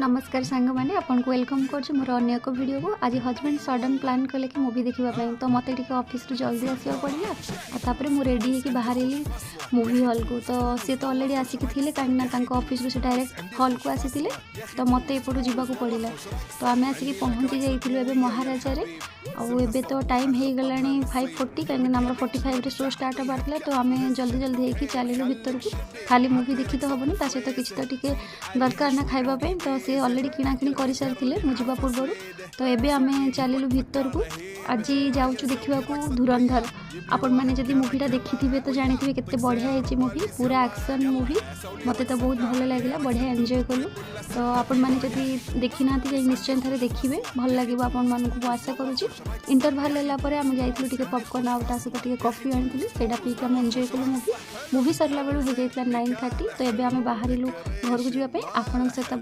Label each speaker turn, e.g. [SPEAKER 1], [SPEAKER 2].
[SPEAKER 1] नमस्कार सांग मैंने आपन को वेलकम कर मोर अन्य एक वीडियो को आज हजबैंड सडन प्लान कले कि मूवी देखापी तो मत ऑफिस रु जल्दी आसवा पड़ा और मुझे रेडी होकर बाहर मूवी हॉल को तो सी तो अलरेडी आसिक थे कहीं ऑफिस से डायरेक्ट हॉल को आसी तो मत एपटू जावाक पड़ा तो आम आसिक पहुँची जाइए महाराजा आबे तो टाइम हो गला 5:40 कहीं 45 शो स्टार्ट हबार तो आम जल्दी जल्दी होकर चलू भीतर को खाली मूवी देखी तो हेनी ता सहित किसी तो टे दरकार ना खावाई तो सी अलरेडी किणाकिणी कर सारी मुझा पूर्व तो ये आम चलू भीतर को आज जाऊँ देखा धुरंधर आपण मैंने जब मूवीटा देखी थे तो जानी केते बढ़िया है मूवी पूरा एक्शन मूवी मत तो बहुत भल लगे बढ़िया एंजॉय कलु तो आपण मैंने जब देखी ना निश्चय थे देखिए भल लगे आपण मानक आशा करुँची इंटरवल है आम जाइए पॉपकॉर्न आउ सहित कॉफी आनी से पीक आम एंजॉय कलु मूवी सरला बेलू हो जाता 9:30 तो ये आम बाहर घर को जावाई आपण सहित